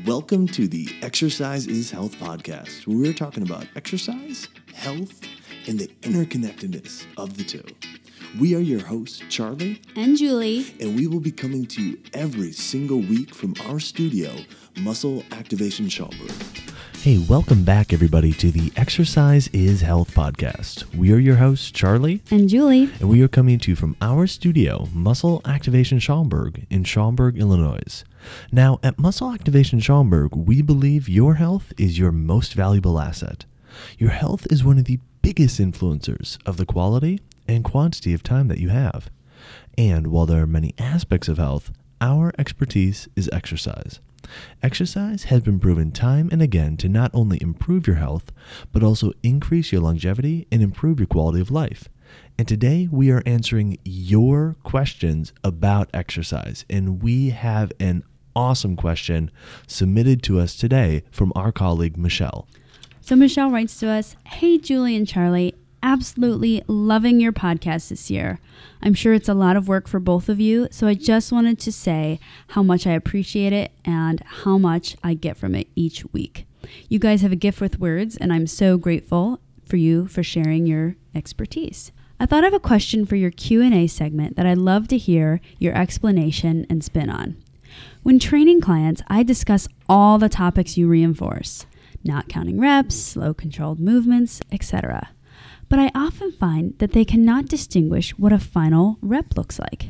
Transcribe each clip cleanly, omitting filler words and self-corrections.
Welcome to the Exercise is Health podcast, where we're talking about exercise, health, and the interconnectedness of the two. We are your hosts, Charlie and Julie, and we will be coming to you every single week from our studio, Muscle Activation Schaumburg. Hey, welcome back, everybody, to the Exercise is Health podcast. We are your hosts, Charlie and Julie, and we are coming to you from our studio, Muscle Activation Schaumburg in Schaumburg, Illinois. Now, at Muscle Activation Schaumburg, we believe your health is your most valuable asset. Your health is one of the biggest influencers of the quality and quantity of time that you have. And while there are many aspects of health, our expertise is exercise. Exercise has been proven time and again to not only improve your health, but also increase your longevity and improve your quality of life. And today we are answering your questions about exercise. And we have an awesome question submitted to us today from our colleague, Michelle. So Michelle writes to us, "Hey, Julie and Charlie, absolutely loving your podcast this year. I'm sure it's a lot of work for both of you, so I just wanted to say how much I appreciate it and how much I get from it each week. You guys have a gift with words, and I'm so grateful for you for sharing your expertise. I thought of a question for your Q&A segment that I'd love to hear your explanation and spin on. When training clients, I discuss all the topics you reinforce, not counting reps, slow controlled movements, etc. But I often find that they cannot distinguish what a final rep looks like.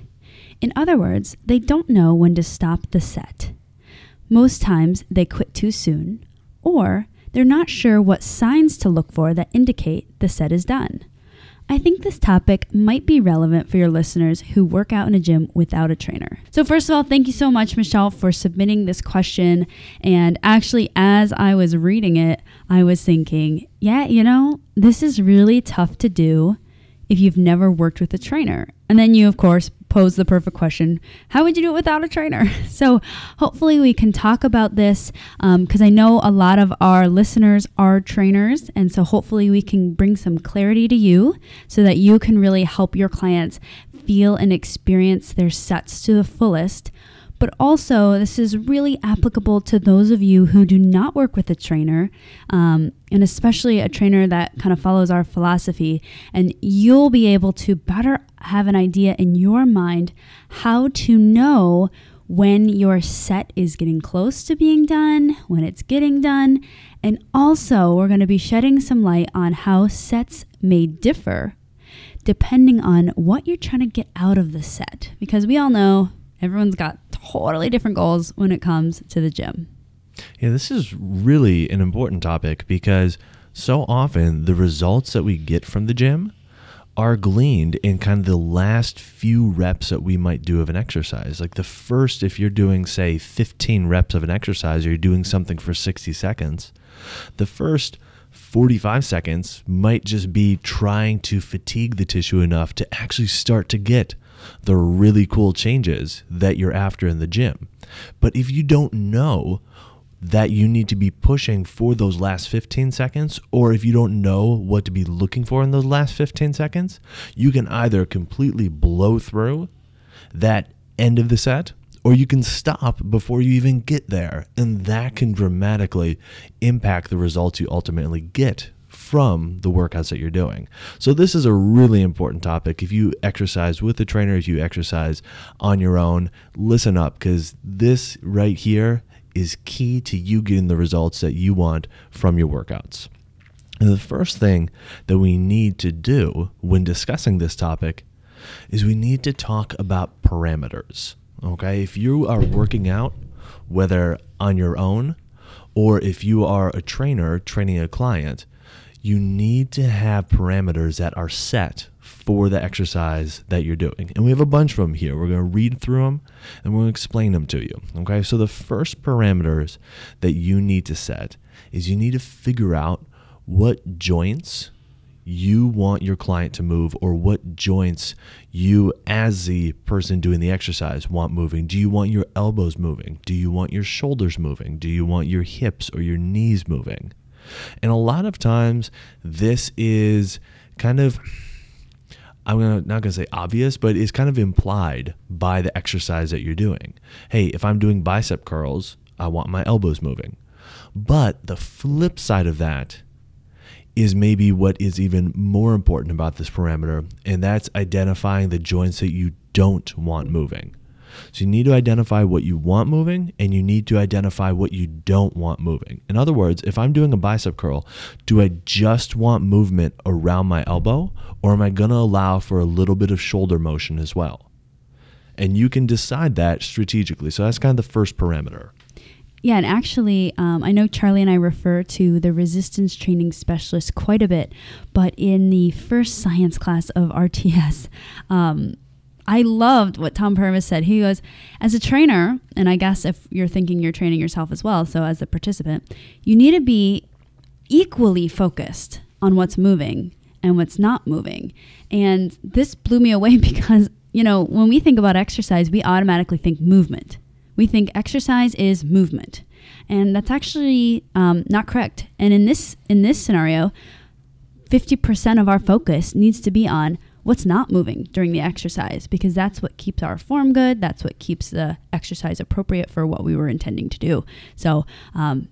In other words, they don't know when to stop the set. Most times they quit too soon, or they're not sure what signs to look for that indicate the set is done. I think this topic might be relevant for your listeners who work out in a gym without a trainer." So first of all, thank you so much, Michelle, for submitting this question. And actually, as I was reading it, I was thinking, this is really tough to do if you've never worked with a trainer. And then you, of course, pose the perfect question, how would you do it without a trainer? So hopefully we can talk about this because I know a lot of our listeners are trainers. And so hopefully we can bring some clarity to you so that you can really help your clients feel and experience their sets to the fullest. But also, this is really applicable to those of you who do not work with a trainer, and especially a trainer that kind of follows our philosophy. And you'll be able to better have an idea in your mind how to know when your set is getting close to being done, when it's getting done. And also, we're going to be shedding some light on how sets may differ depending on what you're trying to get out of the set. Because we all know everyone's got totally different goals when it comes to the gym. Yeah, this is really an important topic because so often the results that we get from the gym are gleaned in kind of the last few reps that we might do of an exercise. Like the first, if you're doing, say, 15 reps of an exercise or you're doing something for 60 seconds, the first 45 seconds might just be trying to fatigue the tissue enough to actually start to get the really cool changes that you're after in the gym. But if you don't know that you need to be pushing for those last 15 seconds, or if you don't know what to be looking for in those last 15 seconds, you can either completely blow through that end of the set, or you can stop before you even get there. And that can dramatically impact the results you ultimately get from the workouts that you're doing. So this is a really important topic. If you exercise with a trainer, if you exercise on your own, listen up, because this right here is key to you getting the results that you want from your workouts. And the first thing that we need to do when discussing this topic is we need to talk about parameters. Okay, if you are working out, whether on your own or if you are a trainer training a client, you need to have parameters that are set for the exercise that you're doing. And we have a bunch of them here. We're going to read through them and we're going to explain them to you. Okay, so the first parameters that you need to set is you need to figure out what joints you want your client to move, or what joints you as the person doing the exercise want moving. Do you want your elbows moving? Do you want your shoulders moving? Do you want your hips or your knees moving? And a lot of times this is kind of, not going to say obvious, but it's kind of implied by the exercise that you're doing. Hey, if I'm doing bicep curls, I want my elbows moving. But the flip side of that is maybe what is even more important about this parameter, and that's identifying the joints that you don't want moving. So you need to identify what you want moving, and you need to identify what you don't want moving. In other words, if I'm doing a bicep curl, do I just want movement around my elbow, or am I going to allow for a little bit of shoulder motion as well? And you can decide that strategically. So that's kind of the first parameter. Yeah, and actually, I know Charlie and I refer to the resistance training specialist quite a bit, but in the first science class of RTS, I loved what Tom Purvis said. He goes, as a trainer, and I guess if you're thinking you're training yourself as well, so as a participant, you need to be equally focused on what's moving and what's not moving. And this blew me away because, when we think about exercise, we automatically think movement. We think exercise is movement, and that's actually not correct. And in this scenario, 50% of our focus needs to be on what's not moving during the exercise, because that's what keeps our form good. That's what keeps the exercise appropriate for what we were intending to do. So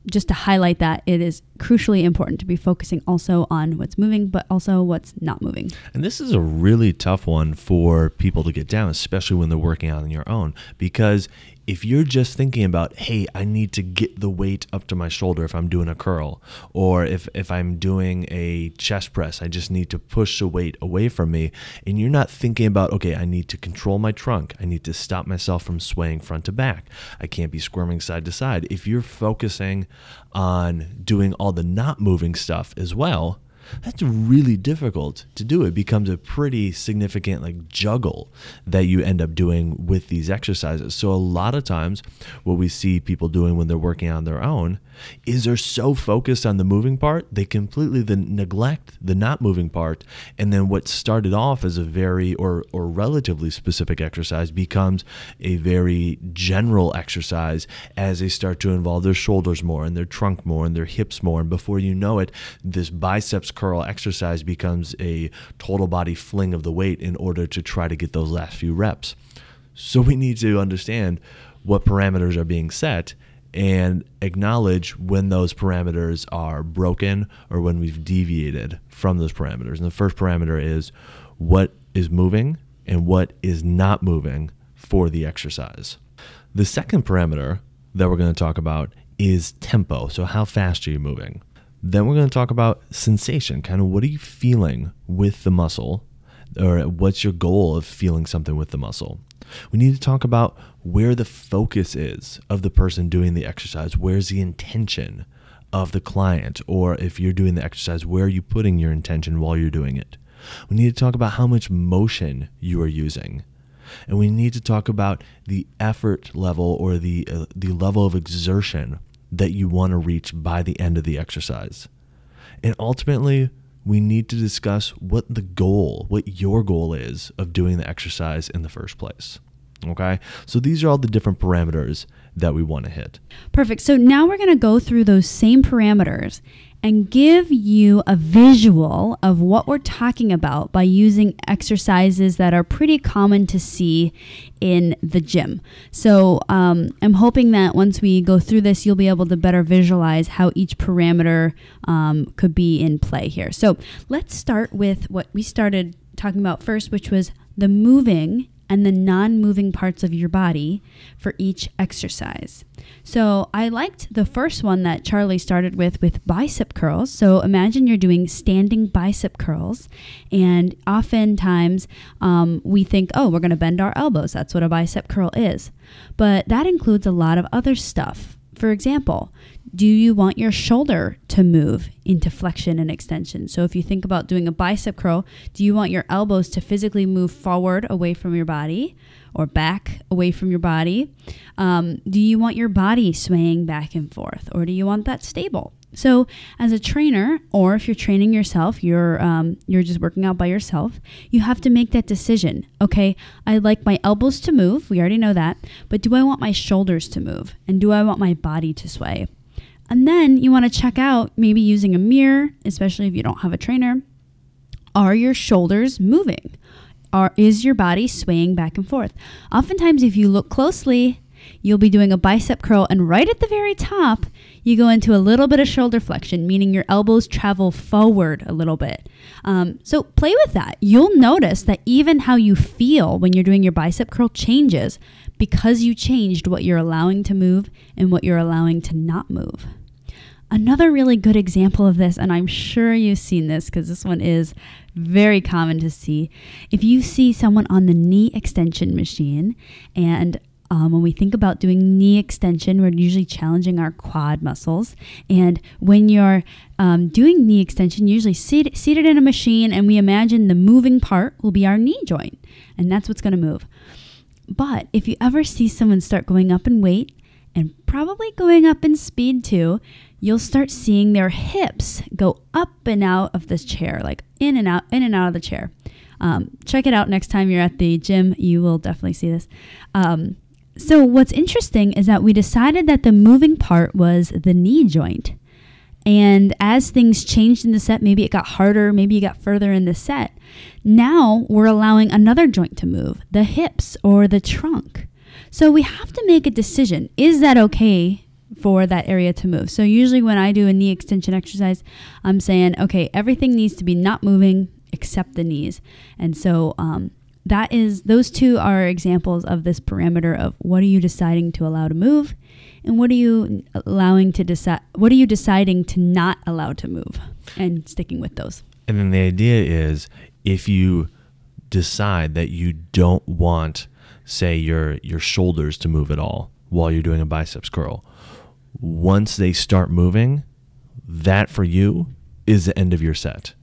just to highlight that, it is crucially important to be focusing also on what's moving, but also what's not moving. And this is a really tough one for people to get down, especially when they're working out on your own, because if you're just thinking about, hey, I need to get the weight up to my shoulder if I'm doing a curl, or if I'm doing a chest press, I just need to push the weight away from me, and you're not thinking about, okay, I need to control my trunk, I need to stop myself from swaying front to back, I can't be squirming side to side. If you're focusing on doing all the not moving stuff as well, that's really difficult to do. It becomes a pretty significant juggle that you end up doing with these exercises. So a lot of times what we see people doing when they're working on their own is they're so focused on the moving part, they completely neglect the not moving part. And then what started off as a very or relatively specific exercise becomes a very general exercise as they start to involve their shoulders more and their trunk more and their hips more. And before you know it, this biceps curl exercise becomes a total body fling of the weight in order to try to get those last few reps. So we need to understand what parameters are being set and acknowledge when those parameters are broken or when we've deviated from those parameters. And the first parameter is what is moving and what is not moving for the exercise. The second parameter that we're going to talk about is tempo. So how fast are you moving? Then we're going to talk about sensation, kind of what are you feeling with the muscle, or what's your goal of feeling something with the muscle. We need to talk about where the focus is of the person doing the exercise. Where's the intention of the client? Or if you're doing the exercise, where are you putting your intention while you're doing it? We need to talk about how much motion you are using. And we need to talk about the effort level or the level of exertion that you want to reach by the end of the exercise. And ultimately, we need to discuss what your goal is of doing the exercise in the first place. Okay? So these are all the different parameters that we want to hit. Perfect. So now we're going to go through those same parameters and give you a visual of what we're talking about by using exercises that are pretty common to see in the gym. So I'm hoping that once we go through this, you'll be able to better visualize how each parameter could be in play here. So let's start with what we started talking about first, which was the moving and the non-moving parts of your body for each exercise. So I liked the first one that Charlie started with bicep curls. So imagine you're doing standing bicep curls, and oftentimes we think, oh, we're going to bend our elbows. That's what a bicep curl is. But that includes a lot of other stuff. For example, do you want your shoulder to move into flexion and extension? So if you think about doing a bicep curl, do you want your elbows to physically move forward away from your body or back away from your body? Do you want your body swaying back and forth, or do you want that stable? So as a trainer, or if you're training yourself, you're just working out by yourself, you have to make that decision. Okay, I like my elbows to move. We already know that. But do I want my shoulders to move? And do I want my body to sway? And then you want to check out, maybe using a mirror, especially if you don't have a trainer. Are your shoulders moving? Is your body swaying back and forth? Oftentimes, if you look closely, you'll be doing a bicep curl, and right at the very top, you go into a little bit of shoulder flexion, meaning your elbows travel forward a little bit. So play with that. You'll notice that even how you feel when you're doing your bicep curl changes because you changed what you're allowing to move and what you're allowing to not move. Another really good example of this, and I'm sure you've seen this because this one is very common to see. If you see someone on the knee extension machine, and when we think about doing knee extension, we're usually challenging our quad muscles. And when you're doing knee extension, usually seated in a machine, and we imagine the moving part will be our knee joint, and that's what's going to move. But if you ever see someone start going up in weight, and probably going up in speed too, you'll start seeing their hips go up and out of this chair, like in and out of the chair. Check it out next time you're at the gym. You will definitely see this. So what's interesting is that we decided that the moving part was the knee joint. And as things changed in the set, maybe it got harder, maybe you got further in the set. Now we're allowing another joint to move, the hips or the trunk. So we have to make a decision. Is that okay for that area to move? So usually when I do a knee extension exercise, I'm saying, okay, everything needs to be not moving except the knees. And so those two are examples of this parameter of what are you deciding to allow to move and what are you deciding to not allow to move, and sticking with those. And then the idea is, if you decide that you don't want, say, your shoulders to move at all while you're doing a biceps curl, once they start moving, that for you is the end of your set.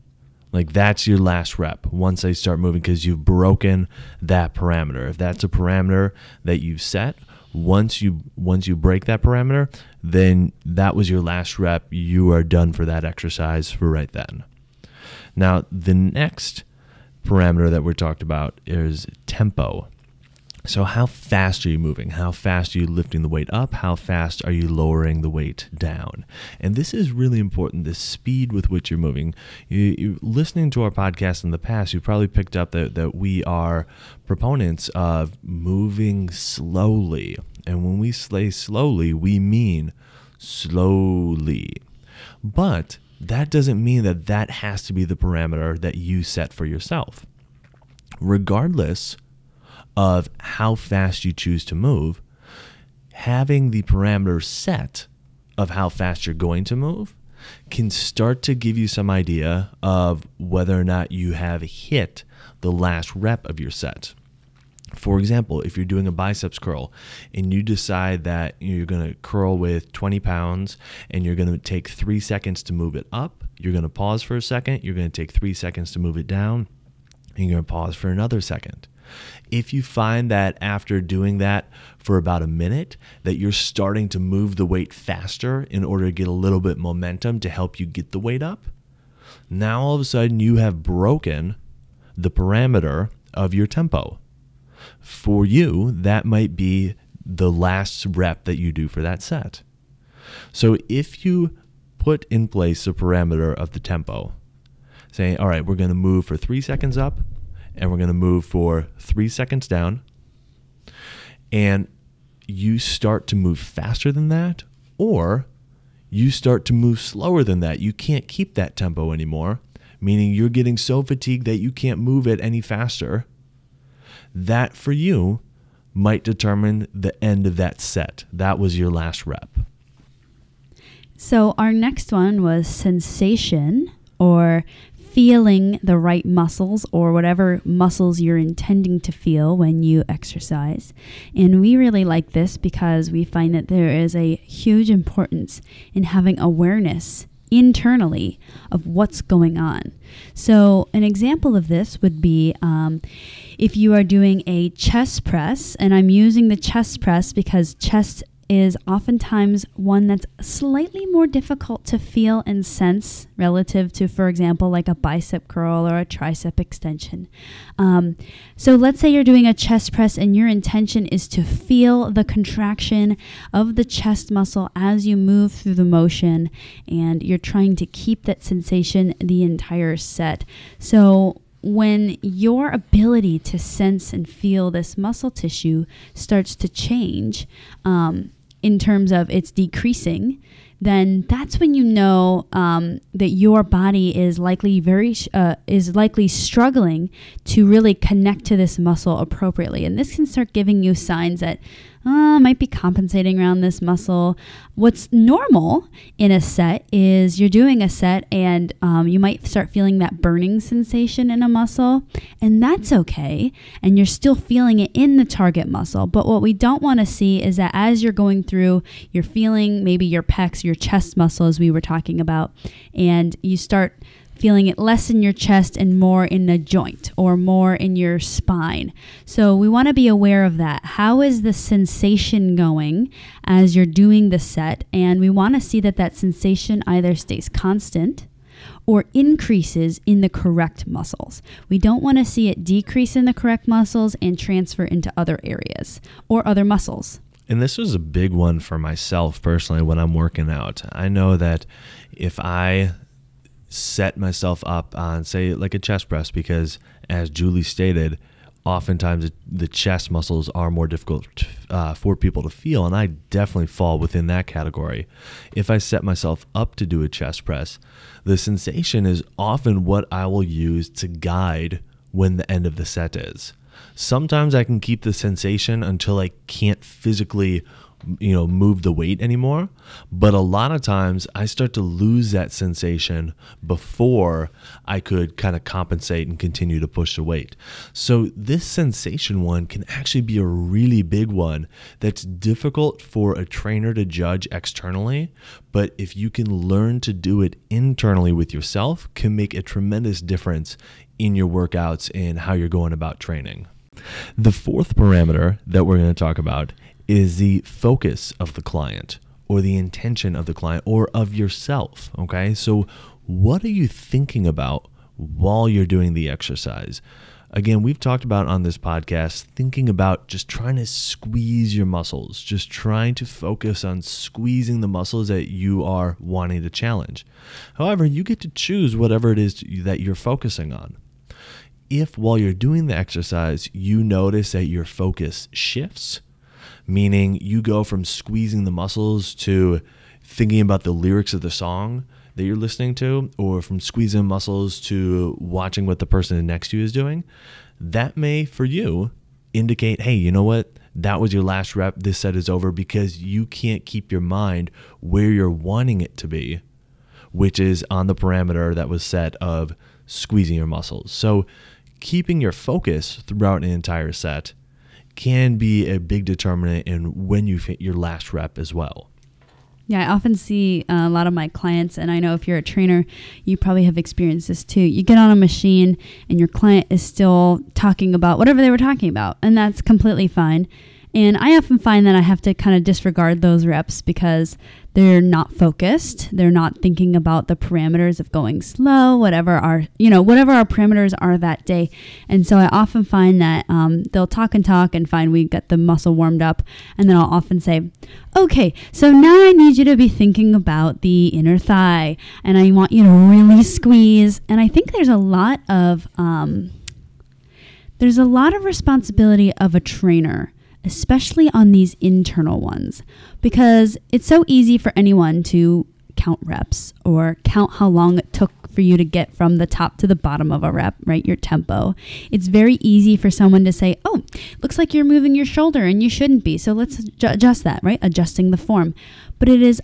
Like, that's your last rep once they start moving, because you've broken that parameter. If that's a parameter that you've set, once you break that parameter, then that was your last rep. You are done for that exercise for right then. Now, the next parameter that we're talking about is tempo. So how fast are you moving? How fast are you lifting the weight up? How fast are you lowering the weight down? And this is really important, the speed with which you're moving. You listening to our podcast in the past, you probably picked up that we are proponents of moving slowly. And when we say slowly, we mean slowly. But that doesn't mean that has to be the parameter that you set for yourself. Regardless of how fast you choose to move, having the parameter set of how fast you're going to move can start to give you some idea of whether or not you have hit the last rep of your set. For example, if you're doing a biceps curl and you decide that you're going to curl with 20 pounds and you're going to take 3 seconds to move it up, you're going to pause for a second, you're going to take 3 seconds to move it down, and you're going to pause for another second. If you find that after doing that for about a minute that you're starting to move the weight faster in order to get a little bit momentum to help you get the weight up, now all of a sudden you have broken the parameter of your tempo. For you, that might be the last rep that you do for that set. So if you put in place a parameter of the tempo, saying, all right, we're going to move for 3 seconds up, and we're going to move for 3 seconds down, and you start to move faster than that, or you start to move slower than that. You can't keep that tempo anymore, meaning you're getting so fatigued that you can't move it any faster. That, for you, might determine the end of that set. That was your last rep. So our next one was sensation, or feeling the right muscles, or whatever muscles you're intending to feel when you exercise. And we really like this because we find that there is a huge importance in having awareness internally of what's going on. So an example of this would be if you are doing a chest press, and I'm using the chest press because chest is oftentimes one that's slightly more difficult to feel and sense relative to, for example, like a bicep curl or a tricep extension. So let's say you're doing a chest press and your intention is to feel the contraction of the chest muscle as you move through the motion, and you're trying to keep that sensation the entire set. So when your ability to sense and feel this muscle tissue starts to change in terms of it's decreasing, then that's when you know that your body is likely struggling to really connect to this muscle appropriately. And this can start giving you signs that might be compensating around this muscle. What's normal in a set is you're doing a set and you might start feeling that burning sensation in a muscle, and that's okay. And you're still feeling it in the target muscle. But what we don't want to see is that as you're going through, you're feeling maybe your pecs, your chest muscle, as we were talking about, and you start feeling it less in your chest and more in a joint or more in your spine. So we want to be aware of that. How is the sensation going as you're doing the set? And we want to see that that sensation either stays constant or increases in the correct muscles. We don't want to see it decrease in the correct muscles and transfer into other areas or other muscles. And this was a big one for myself personally when I'm working out. I know that if I set myself up on, say, like a chest press, because as Julie stated, oftentimes the chest muscles are more difficult for people to feel, and I definitely fall within that category. If I set myself up to do a chest press, the sensation is often what I will use to guide when the end of the set is. Sometimes I can keep the sensation until I can't physically move the weight anymore. But a lot of times I start to lose that sensation before I could kind of compensate and continue to push the weight. So this sensation one can actually be a really big one that's difficult for a trainer to judge externally. But if you can learn to do it internally with yourself, can make a tremendous difference in your workouts and how you're going about training. The fourth parameter that we're going to talk about is the focus of the client or the intention of the client or of yourself, okay? So what are you thinking about while you're doing the exercise? Again, we've talked about on this podcast, thinking about just trying to squeeze your muscles, just trying to focus on squeezing the muscles that you are wanting to challenge. However, you get to choose whatever it is that you're focusing on. If while you're doing the exercise, you notice that your focus shifts, meaning you go from squeezing the muscles to thinking about the lyrics of the song that you're listening to, or from squeezing muscles to watching what the person next to you is doing, that may, for you, indicate, hey, you know what? That was your last rep. This set is over, because you can't keep your mind where you're wanting it to be, which is on the parameter that was set of squeezing your muscles. So keeping your focus throughout an entire set can be a big determinant in when you hit your last rep as well. Yeah, I often see a lot of my clients, and I know if you're a trainer, you probably have experienced this too. You get on a machine and your client is still talking about whatever they were talking about, and that's completely fine. And I often find that I have to kind of disregard those reps because they're not focused. They're not thinking about the parameters of going slow, whatever our parameters are that day. And so I often find that they'll talk and find we got the muscle warmed up. And then I'll often say, okay, so now I need you to be thinking about the inner thigh. And I want you to really squeeze. And I think there's a lot of responsibility of a trainer, especially on these internal ones, because it's so easy for anyone to count reps or count how long it took for you to get from the top to the bottom of a rep, right? Your tempo. It's very easy for someone to say, oh, looks like you're moving your shoulder and you shouldn't be. So let's adjust that, right? Adjusting the form. But it is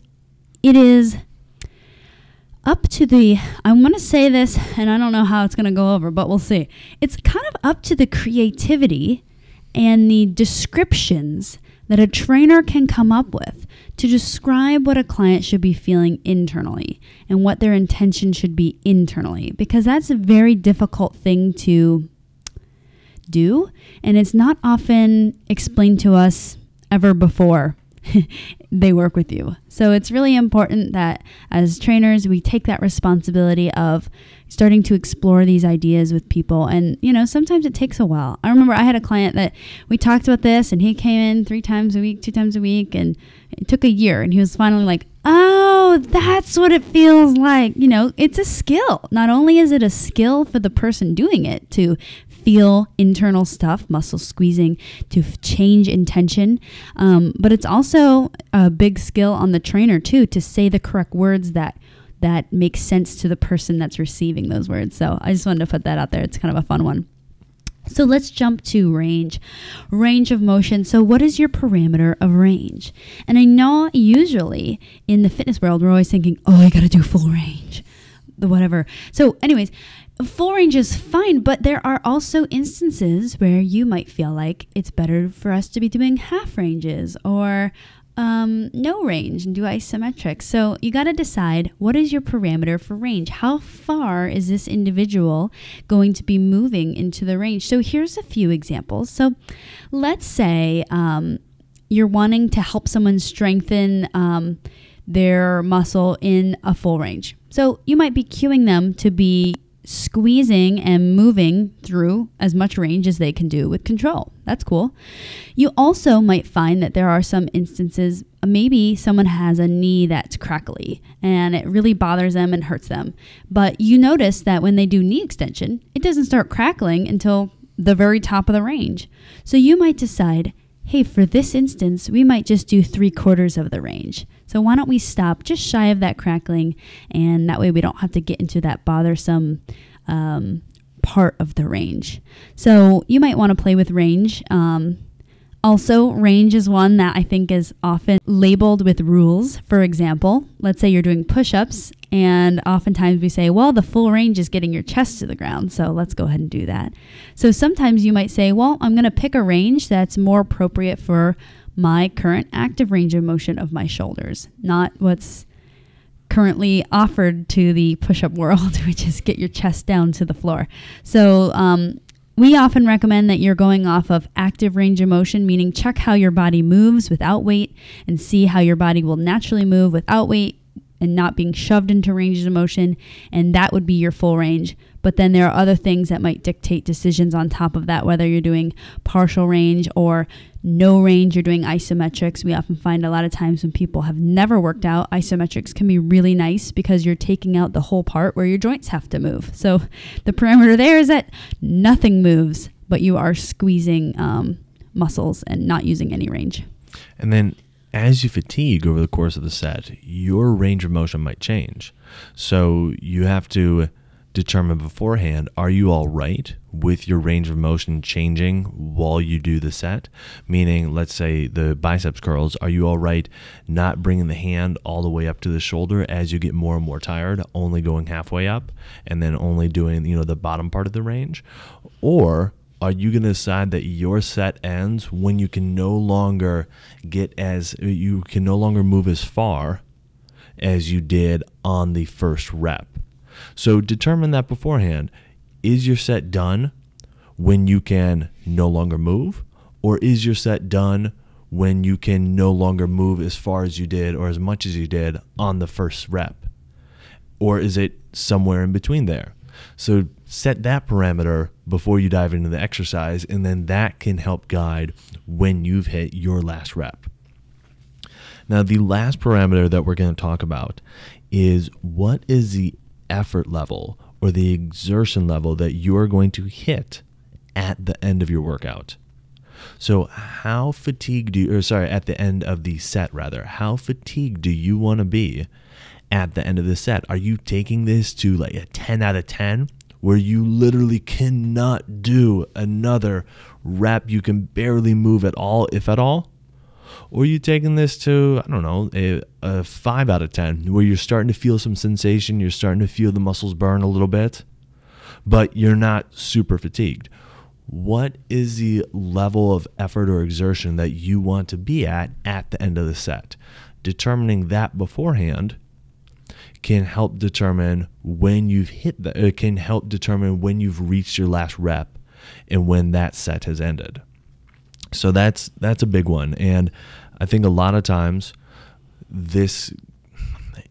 up to the, I want to say this, and I don't know how it's going to go over, but we'll see. It's kind of up to the creativity and the descriptions that a trainer can come up with to describe what a client should be feeling internally and what their intention should be internally, because that's a very difficult thing to do, and it's not often explained to us ever before they work with you. So it's really important that as trainers, we take that responsibility of starting to explore these ideas with people. And, sometimes it takes a while. I remember I had a client that we talked about this and he came in 3 times a week, 2 times a week, and it took a year. And he was finally like, Oh, that's what it feels like. You know, it's a skill. Not only is it a skill for the person doing it to feel internal stuff, muscle squeezing, to change intention, but it's also a big skill on the trainer too, to say the correct words that make sense to the person that's receiving those words. So I just wanted to put that out there. It's kind of a fun one. So let's jump to range of motion. So what is your parameter of range? And I know usually in the fitness world, we're always thinking, oh, I got to do full range, the whatever. So anyways, full range is fine, but there are also instances where you might feel like it's better for us to be doing half ranges or no range and do isometric. So you got to decide, what is your parameter for range? How far is this individual going to be moving into the range? So here's a few examples. So let's say you're wanting to help someone strengthen their muscle in a full range. So you might be cueing them to be squeezing and moving through as much range as they can do with control. That's cool. You also might find that there are some instances, maybe someone has a knee that's crackly and it really bothers them and hurts them. But you notice that when they do knee extension, it doesn't start crackling until the very top of the range. So you might decide, hey, for this instance, we might just do 3/4 of the range. So why don't we stop just shy of that crackling, and that way we don't have to get into that bothersome part of the range. So you might want to play with range. Also, range is one that I think is often labeled with rules. For example, let's say you're doing push-ups, and oftentimes we say, well, the full range is getting your chest to the ground, so let's go ahead and do that. So sometimes you might say, well, I'm going to pick a range that's more appropriate for my current active range of motion of my shoulders, not what's currently offered to the push-up world, which is get your chest down to the floor. So we often recommend that you're going off of active range of motion, meaning check how your body moves without weight and see how your body will naturally move without weight and not being shoved into ranges of motion, and that would be your full range. But then there are other things that might dictate decisions on top of that, whether you're doing partial range or no range, you're doing isometrics. We often find a lot of times when people have never worked out, isometrics can be really nice because you're taking out the whole part where your joints have to move. So the parameter there is that nothing moves, but you are squeezing muscles and not using any range. And then as you fatigue over the course of the set, your range of motion might change. So you have to determine beforehand, are you all right with your range of motion changing while you do the set? Meaning, let's say the biceps curls, are you all right not bringing the hand all the way up to the shoulder as you get more and more tired, only going halfway up and then only doing, the bottom part of the range? Or are you going to decide that your set ends when you can no longer move as far as you did on the first rep? So determine that beforehand. Is your set done when you can no longer move? Or is your set done when you can no longer move as far as you did or as much as you did on the first rep? Or is it somewhere in between there? So set that parameter before you dive into the exercise, and then that can help guide when you've hit your last rep. Now, the last parameter that we're going to talk about is what is the effort level or the exertion level that you're going to hit at the end of your workout. So how fatigued at the end of the set rather, how fatigued do you want to be at the end of the set? Are you taking this to like a 10 out of 10 where you literally cannot do another rep? You can barely move at all, if at all? Or are you taking this to, a 5 out of 10 where you're starting to feel some sensation, you're starting to feel the muscles burn a little bit, but you're not super fatigued? What is the level of effort or exertion that you want to be at the end of the set? Determining that beforehand can help determine when you've determine when you've reached your last rep and when that set has ended. So that's a big one. And I think a lot of times this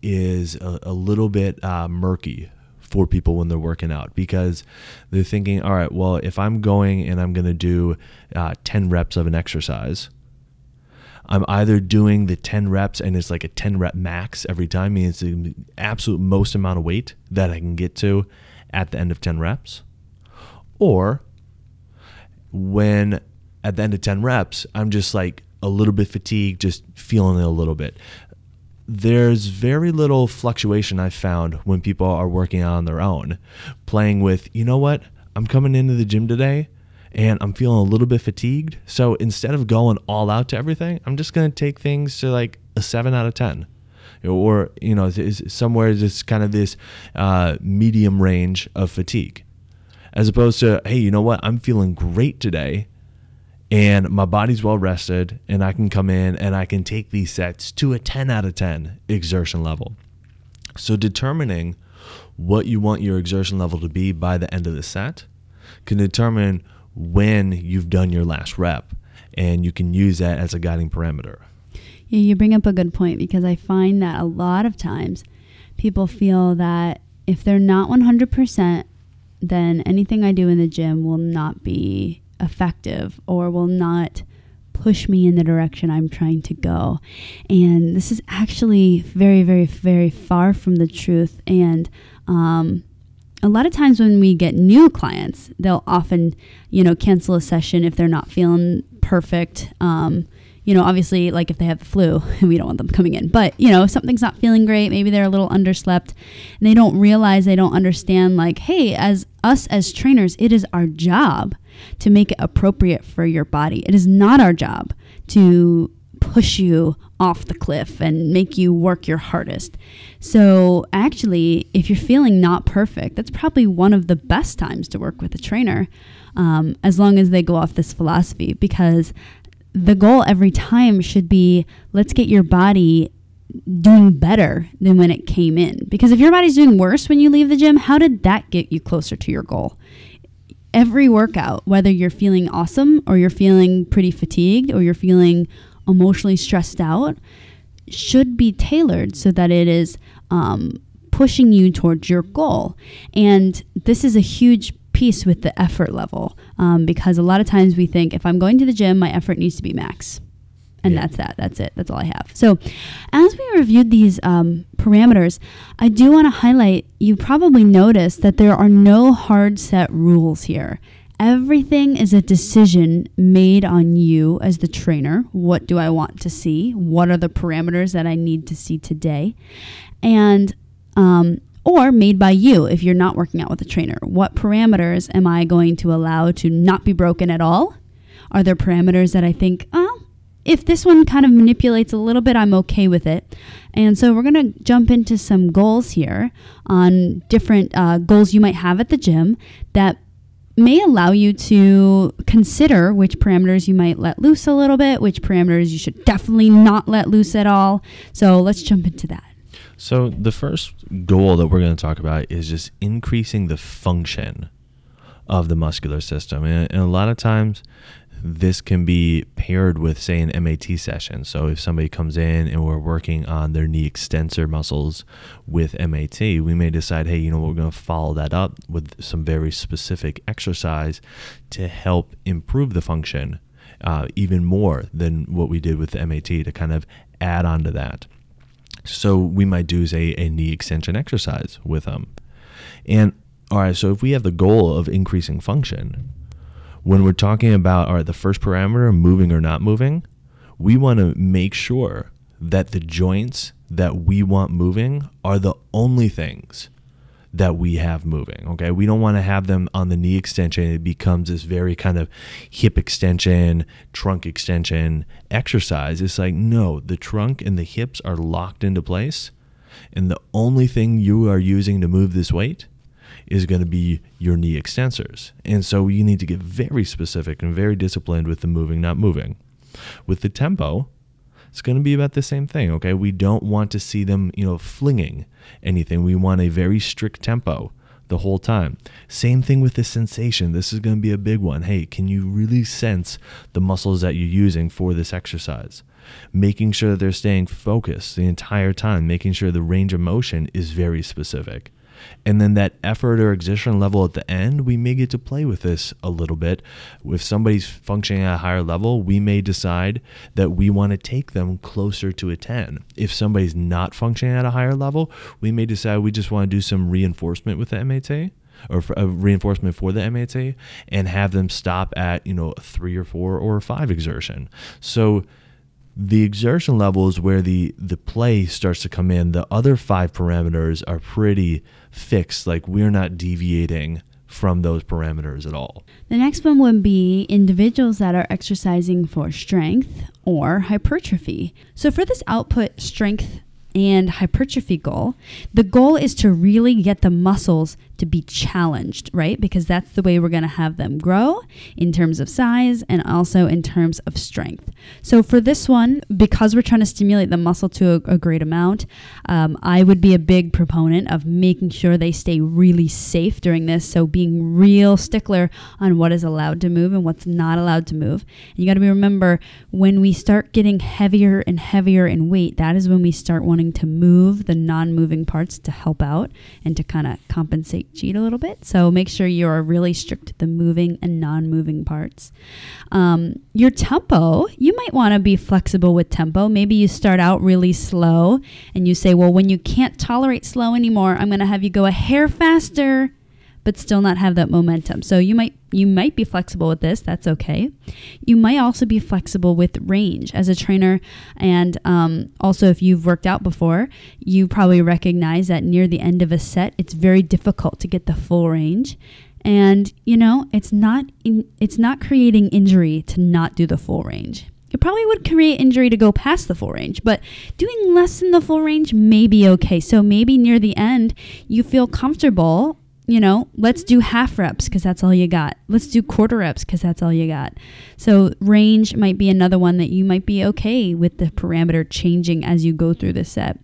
is a little bit murky for people when they're working out, because they're thinking, all right, well, if I'm going and I'm going to do 10 reps of an exercise, I'm either doing the 10 reps and it's like a 10 rep max every time, meaning it's the absolute most amount of weight that I can get to at the end of 10 reps. Or when at the end of 10 reps, I'm just like a little bit fatigued, just feeling it a little bit. There's very little fluctuation I've found when people are working on their own, playing with, you know what, I'm coming into the gym today and I'm feeling a little bit fatigued. So instead of going all out to everything, I'm just going to take things to like a 7 out of 10. Or, somewhere just kind of this medium range of fatigue. As opposed to, hey, you know what, I'm feeling great today and my body's well rested and I can come in and I can take these sets to a 10 out of 10 exertion level. So determining what you want your exertion level to be by the end of the set can determine when you've done your last rep, and you can use that as a guiding parameter. Yeah, you bring up a good point, because I find that a lot of times people feel that if they're not 100%, then anything I do in the gym will not be effective or will not push me in the direction I'm trying to go. And this is actually very, very, very far from the truth. And a lot of times when we get new clients, they'll often, cancel a session if they're not feeling perfect. Obviously, like if they have the flu, we don't want them coming in. But, if something's not feeling great, maybe they're a little underslept, and they don't understand, like, hey, as trainers, it is our job to make it appropriate for your body. It is not our job to push you off the cliff and make you work your hardest. So actually, if you're feeling not perfect, that's probably one of the best times to work with a trainer, as long as they go off this philosophy, because the goal every time should be, let's get your body doing better than when it came in. Because if your body's doing worse when you leave the gym, how did that get you closer to your goal? Every workout, whether you're feeling awesome or you're feeling pretty fatigued or you're feeling emotionally stressed out, should be tailored so that it is pushing you towards your goal. And this is a huge piece with the effort level, because a lot of times we think, if I'm going to the gym, my effort needs to be max. And that's it. That's all I have. So as we reviewed these parameters, I do want to highlight, you probably noticed that there are no hard set rules here. Everything is a decision made on you as the trainer. What do I want to see? What are the parameters that I need to see today? And or made by you if you're not working out with a trainer. What parameters am I going to allow to not be broken at all? Are there parameters that I think, if this one kind of manipulates a little bit, I'm okay with it? And so we're going to jump into some goals here on different goals you might have at the gym that may allow you to consider which parameters you might let loose a little bit, which parameters you should definitely not let loose at all. So let's jump into that. So the first goal that we're going to talk about is just increasing the function of the muscular system. And a lot of times this can be paired with, say, an MAT session. So if somebody comes in and we're working on their knee extensor muscles with MAT, we may decide, hey, we're going to follow that up with some very specific exercise to help improve the function even more than what we did with the MAT, to kind of add on to that. So we might do, say, a knee extension exercise with them. And all right, so if we have the goal of increasing function, when we're talking about, all right, the first parameter, moving or not moving, we want to make sure that the joints that we want moving are the only things that we have moving, okay? We don't want to have them on the knee extension. It becomes this very kind of hip extension, trunk extension exercise. It's like, no, the trunk and the hips are locked into place, and the only thing you are using to move this weight is going to be your knee extensors. And so you need to get very specific and very disciplined with the moving, not moving. With the tempo, it's going to be about the same thing, okay? We don't want to see them, flinging anything. We want a very strict tempo the whole time. Same thing with the sensation. This is going to be a big one. Hey, can you really sense the muscles that you're using for this exercise? Making sure that they're staying focused the entire time, making sure the range of motion is very specific. And then that effort or exertion level at the end, we may get to play with this a little bit. If somebody's functioning at a higher level, we may decide that we want to take them closer to a 10. If somebody's not functioning at a higher level, we may decide we just want to do some reinforcement with the MAT, or reinforcement for the MAT, and have them stop at, a 3 or 4 or 5 exertion. So the exertion level is where the play starts to come in. The other 5 parameters are pretty fixed. Like, we're not deviating from those parameters at all. The next one would be individuals that are exercising for strength or hypertrophy. So for this output strength and hypertrophy goal, the goal is to really get the muscles to be challenged, right? Because that's the way we're going to have them grow in terms of size and also in terms of strength. So for this one, because we're trying to stimulate the muscle to a great amount, I would be a big proponent of making sure they stay really safe during this. So being real stickler on what is allowed to move and what's not allowed to move. And you got to remember, when we start getting heavier and heavier in weight, that is when we start wanting to move the non-moving parts to help out and to kind of compensate cheat a little bit. So make sure you are really strict to the moving and non-moving parts. Your tempo, you might want to be flexible with tempo. Maybe you start out really slow and you say, well, when you can't tolerate slow anymore, I'm going to have you go a hair faster, but still not have that momentum. So you might be flexible with this. That's okay. You might also be flexible with range as a trainer. And also, if you've worked out before, you probably recognize that near the end of a set, it's very difficult to get the full range. And, it's not creating injury to not do the full range. It probably would create injury to go past the full range, but doing less than the full range may be okay. So maybe near the end, you feel comfortable. Let's do half reps because that's all you got. Let's do quarter reps because that's all you got. So range might be another one that you might be okay with the parameter changing as you go through the set.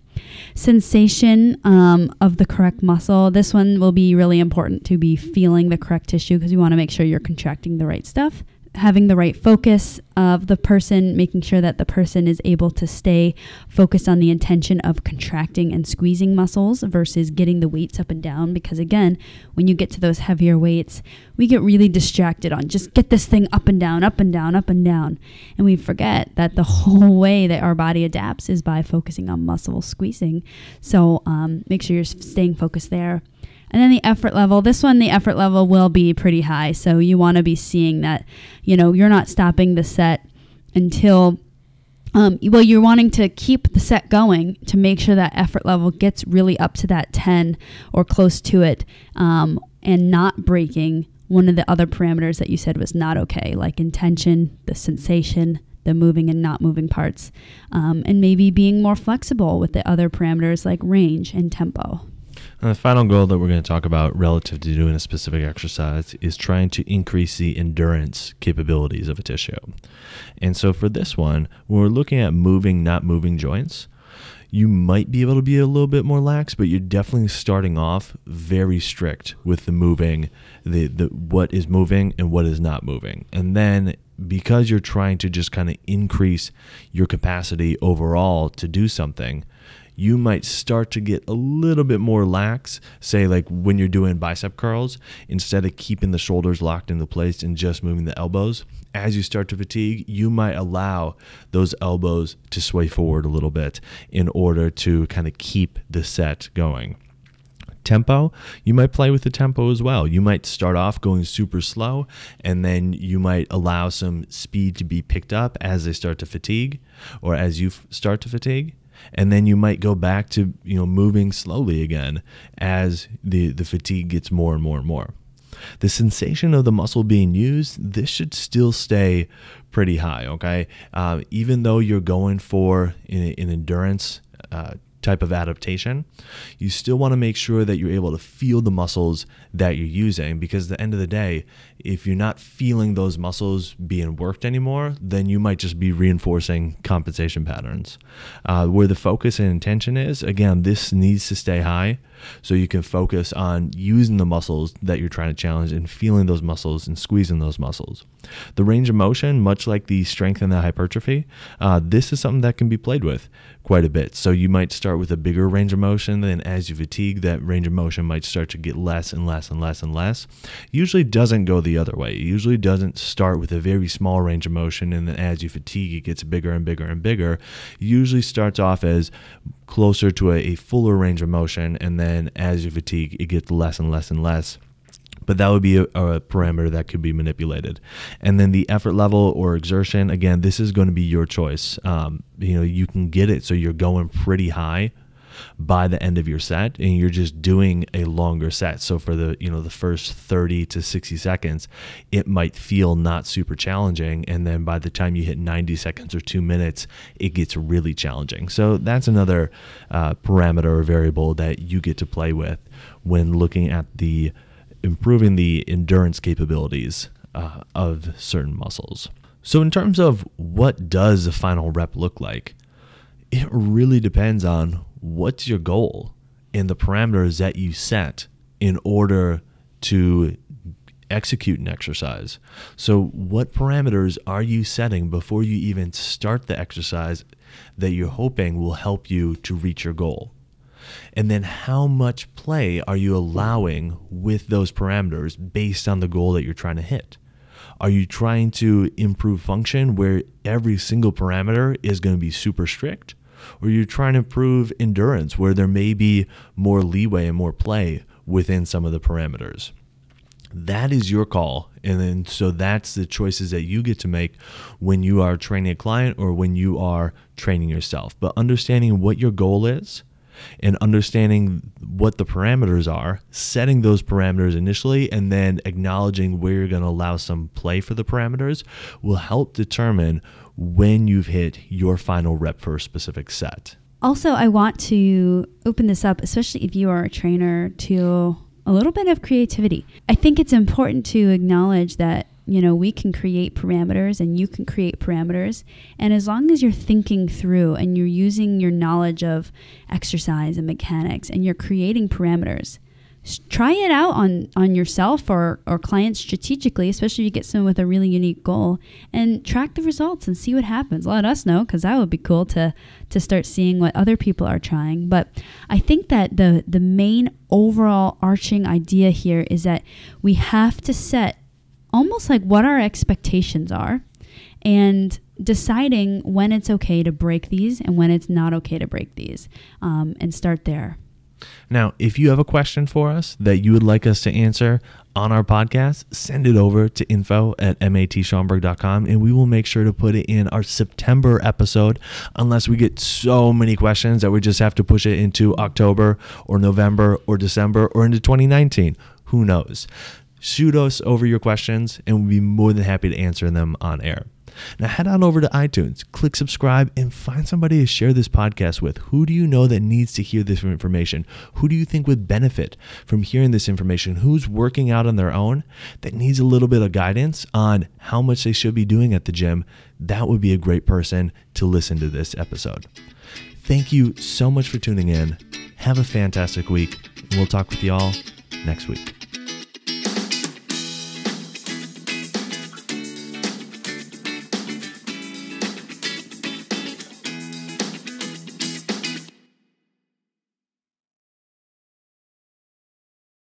Sensation of the correct muscle. This one will be really important to be feeling the correct tissue because you want to make sure you're contracting the right stuff. Having the right focus of the person, making sure that the person is able to stay focused on the intention of contracting and squeezing muscles versus getting the weights up and down. Because again, when you get to those heavier weights, we get really distracted on just get this thing up and down, up and down, up and down. And we forget that the whole way that our body adapts is by focusing on muscle squeezing. So make sure you're staying focused there. And then the effort level, the effort level will be pretty high. So you want to be seeing that, you're not stopping the set until, you're wanting to keep the set going to make sure that effort level gets really up to that 10 or close to it, and not breaking one of the other parameters that you said was not okay, like intention, the sensation, the moving and not moving parts, and maybe being more flexible with the other parameters like range and tempo. And the final goal that we're going to talk about relative to doing a specific exercise is trying to increase the endurance capabilities of a tissue. And so for this one, when we're looking at moving, not moving joints, you might be able to be a little bit more lax, but you're definitely starting off very strict with the moving, the what is moving and what is not moving. And then because you're trying to just kind of increase your capacity overall to do something, you might start to get a little bit more lax, say like when you're doing bicep curls, instead of keeping the shoulders locked into place and just moving the elbows. As you start to fatigue, you might allow those elbows to sway forward a little bit in order to kind of keep the set going. Tempo, you might play with the tempo as well. You might start off going super slow, and then you might allow some speed to be picked up as they start to fatigue, or as you start to fatigue. And then you might go back to moving slowly again as the fatigue gets more and more and more. The sensation of the muscle being used, this should still stay pretty high, okay? Even though you're going for an endurance type of adaptation, you still want to make sure that you're able to feel the muscles that you're using, because at the end of the day, if you're not feeling those muscles being worked anymore, then you might just be reinforcing compensation patterns. Where the focus and intention is, again, this needs to stay high so you can focus on using the muscles that you're trying to challenge and feeling those muscles and squeezing those muscles. The range of motion, much like the strength and the hypertrophy, this is something that can be played with quite a bit. So you might start start with a bigger range of motion, then as you fatigue, that range of motion might start to get less and less and less and less. Usually doesn't go the other way. It usually doesn't start with a very small range of motion, and then as you fatigue, it gets bigger and bigger and bigger. It usually starts off as closer to a fuller range of motion, and then as you fatigue, it gets less and less and less. But that would be a parameter that could be manipulated. And then the effort level or exertion, again, this is going to be your choice. You can get it so you're going pretty high by the end of your set, and you're just doing a longer set. So for the first 30 to 60 seconds, it might feel not super challenging, and then by the time you hit 90 seconds or 2 minutes, it gets really challenging. So that's another parameter or variable that you get to play with when looking at improving the endurance capabilities of certain muscles. So in terms of what does the final rep look like, it really depends on what's your goal and the parameters that you set in order to execute an exercise. So what parameters are you setting before you even start the exercise that you're hoping will help you to reach your goal? And then how much play are you allowing with those parameters based on the goal that you're trying to hit? Are you trying to improve function where every single parameter is going to be super strict? Or are you trying to improve endurance where there may be more leeway and more play within some of the parameters? That is your call. And then so that's the choices that you get to make when you are training a client or when you are training yourself. But understanding what your goal is and understanding what the parameters are, setting those parameters initially, and then acknowledging where you're going to allow some play for the parameters will help determine when you've hit your final rep for a specific set. Also, I want to open this up, especially if you are a trainer, to a little bit of creativity. I think it's important to acknowledge that we can create parameters and you can create parameters. And as long as you're thinking through and you're using your knowledge of exercise and mechanics and you're creating parameters, try it out on yourself or clients strategically, especially if you get someone with a really unique goal, and track the results and see what happens. Let us know, because that would be cool to start seeing what other people are trying. But I think that the main overall arching idea here is that we have to set almost like what our expectations are and deciding when it's okay to break these and when it's not okay to break these, and start there. Now, if you have a question for us that you would like us to answer on our podcast, send it over to info@matschaumburg.com, and we will make sure to put it in our September episode, unless we get so many questions that we just have to push it into October or November or December or into 2019. Who knows? Shoot us over your questions, and we'll be more than happy to answer them on air. Now head on over to iTunes, click subscribe, and find somebody to share this podcast with. Who do you know that needs to hear this information? Who do you think would benefit from hearing this information? Who's working out on their own that needs a little bit of guidance on how much they should be doing at the gym? That would be a great person to listen to this episode. Thank you so much for tuning in. Have a fantastic week, and we'll talk with y'all next week.